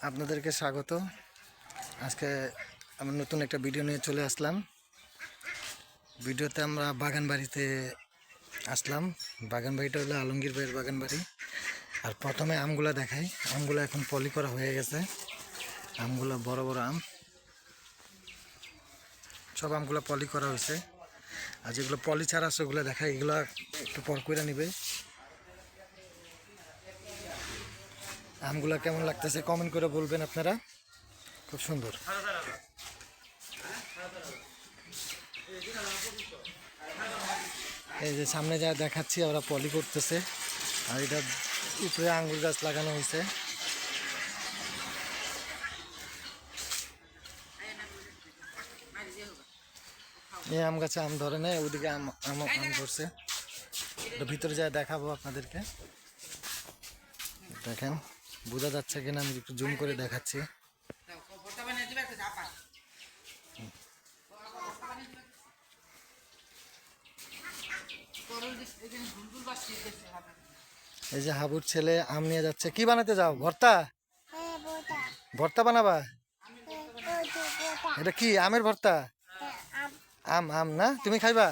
আপনাদেরকে স্বাগত। আজকে আমরা নতুন একটা ভিডিও নিয়ে চলে আসলাম। ভিডিওতে আমরা বাগান বাড়িতে আসলাম। বাগান বাড়িটা হলো আলমগীর ভাইয়ের বাগান বাড়ি। আর প্রথমে আমগুলা দেখাই। আমগুলো এখন পলি করা হয়ে গেছে। আমগুলো বড় বড় আম, সব আমগুলো পলি করা হয়েছে। আর যেগুলো পলি ছাড়া আছে ওগুলো দেখাই, এগুলো একটু পর করে নিবে। আমগুলো কেমন লাগতেছে কমেন্ট করে বলবেন আপনারা। খুব সুন্দর। এই যে সামনে যা দেখাচ্ছি ওরা পলি করতেছে। আর এটা উপরে আঙ্গুর গাছ লাগানো হয়েছে। এই আম গাছে আম ধরে নেই, ওদিকে আম আম আম ধরছে। ভিতরে যা দেখাবো আপনাদেরকে, দেখেন বোঝা যাচ্ছে কিনা আমি একটু জুম করে দেখাচ্ছি। এই যে হাবুর ছেলে আম নিয়ে যাচ্ছে। কি বানাতে যাও? ভর্তা? ভর্তা বানাবা? এটা কি আমের ভর্তা? আম আম না, তুমি খাইবা?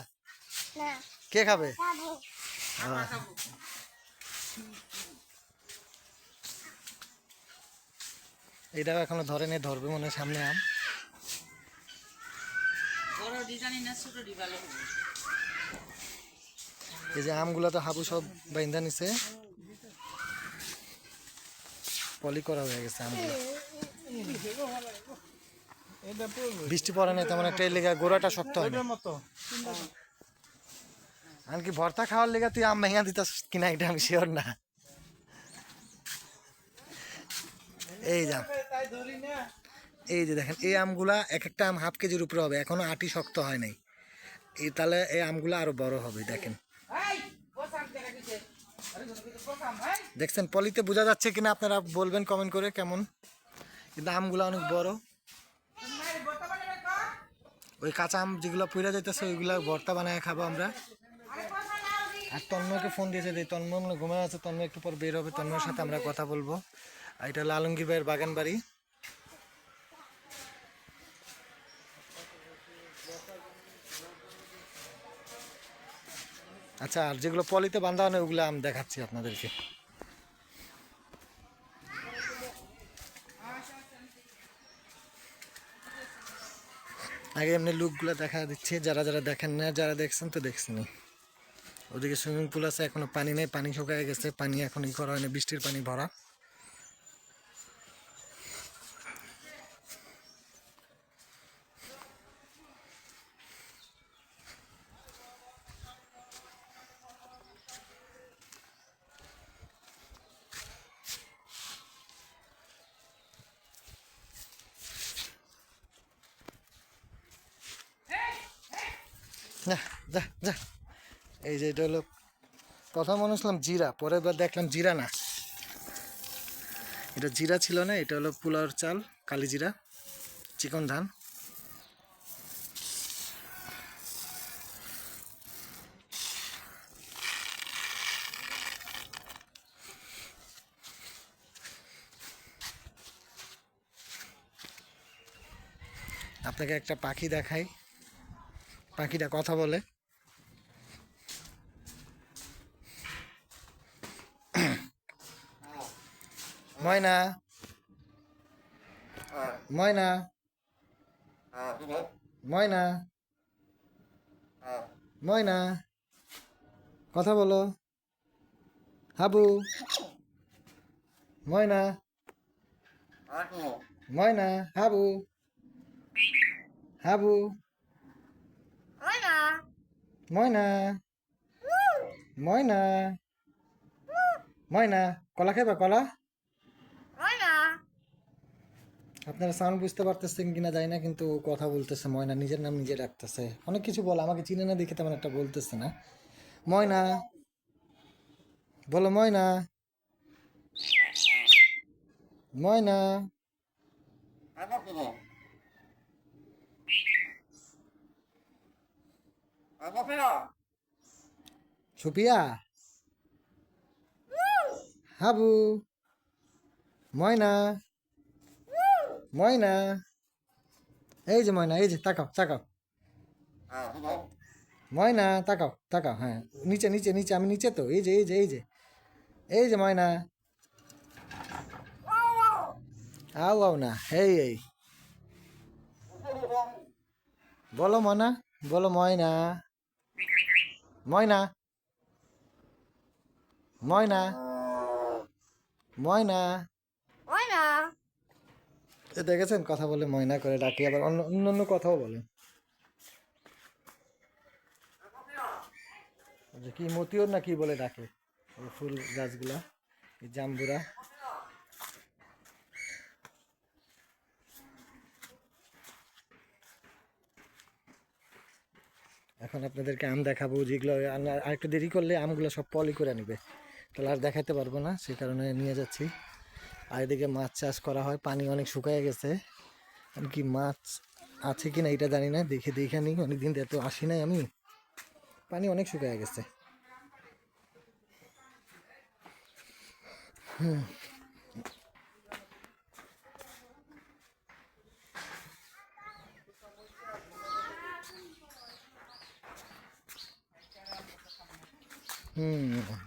কে খাবে? এটাও এখনো ধরে নেই, ধরবে মনে হয় সামনে আম। এই যে আমগুলো তো হাবু সব বাইন্দা নিছে, পলি করা হয়ে গেছে আমগুলো। বৃষ্টি পড়ে নাই তেমন একটা, এর লেগে গোড়াটা শক্ত হয়। আর কি ভর্তা খাওয়ার লেগে তুই আম ভেঙা দিতাস কিনা এটা আমি শিওর না। এই যা, এই যে দেখেন এই আমগুলা এক একটা আম হাফ কেজির উপরে হবে, এখনো আটি শক্ত হয় নাই। এই তাহলে এই আমগুলো আরো বড় হবে। দেখেন, দেখছেন পলিতে বোঝা যাচ্ছে কিনা আপনারা বলবেন কমেন্ট করে কেমন। কিন্তু আমগুলো অনেক বড়। ওই কাঁচা আম যেগুলো পুড়ে যাইতেছে ওইগুলো ভর্তা বানায় খাবো আমরা। আর তন্ময়কে ফোন দিয়েছে, তন্ময় মানে ঘুমায় আছে, তন্ময় একটু পর বের হবে, তন্ময়ের সাথে আমরা কথা বলবো। আর এটা হলো আলমগীর ভাইয়ের বাগান বাড়ি। আচ্ছা, আর যেগুলো পলিতে বাঁধা হয় ওগুলো আম দেখাচ্ছি আপনাদেরকে। আগে এমনি লুকগুলো দেখা দিচ্ছে, যারা যারা দেখেন না, যারা দেখছেন তো দেখছেনই। ওদিকে সুইমিং পুল আছে, এখনো পানি নেই, পানি শুকায় গেছে, পানি এখন ই করা হয়নি, বৃষ্টির পানি ভরা। যা যা যা। এই যে এটা হলো, প্রথম মনে হচ্ছিলাম জিরা, পরের বার দেখলাম জিরা না, এটা জিরা ছিল না, এটা হলো পোলাওর চাল, কালি জিরা, চিকন ধান। আপনাকে একটা পাখি দেখাই, পাখিটা কথা বলে। ময়না, ময়না, ময়না, ময়না, কথা বলো। হাবু, ময়না, ময়না, হাবু, হাবু, ময়না, ময়না, ময়না, কলা খাইবা? কলা? আপনারা সাউন্ড বুঝতে পারতেছেন কিনা জানি না, কিন্তু কথা বলতেছে ময়না, নিজের নাম নিজে ডাকতেছে। অনেক কিছু বলে, আমাকে চিনে না দেখে তেমন একটা বলতেছে না। ময়না, বলো ময়না, ময়না, সুপিয়া, হাবু, ময়না, ময়না, এই যে ময়না, এই যে তাকাও তাকাও, ময়না তাকাও তাকাও, হ্যাঁ নিচে নিচে নিচে, আমি নিচে তো, এই যে এই যে এই যে এই যে ময়না, আও আও না, এই এই বলো ময়না, বলো ময়না, ময়না, ময়না, ময়না। এ দেখেছেন কথা বলে ময়না করে ডাকে, আবার অন্য অন্য অন্য কথাও বলে। যে কি মতিওর না কি বলে ডাকে, এই ফুল গাছগুলা, এই জাম্বুরা। এখন আপনাদেরকে আম দেখাবো, যেগুলো আর একটু দেরি করলে আমগুলো সব পলি করে নেবে, তাহলে আর দেখাতে পারবো না, সেই কারণে নিয়ে যাচ্ছি। আর এদিকে মাছ চাষ করা হয়, পানি অনেক শুকায় গেছে, কি মাছ আছে কি না এটা জানি না, দেখে দেখে নিই, অনেকদিন তো আসি নাই আমি, পানি অনেক শুকায় গেছে।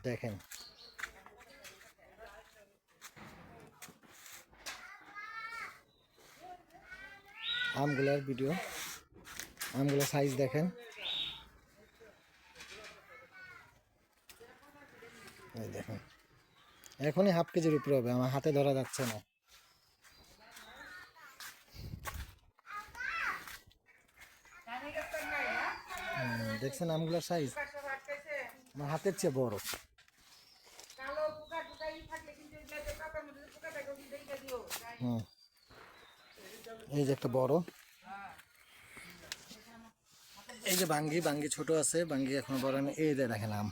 দেখেন আমগুলার ভিডিও, আমগুলার সাইজ দেখেন, এই দেখেন এখনই হাফ কেজির উপরে হবে, আমার হাতে ধরা যাচ্ছে না। দেখছেন আমগুলার সাইজ আমার হাতের চেয়ে বড়। হুম, এই যে একটা বড়, এই যে বাঙ্গি, বাঙ্গি ছোট আছে, বাঙ্গি এখনো বড় নেই, এই যে দেখেন আম।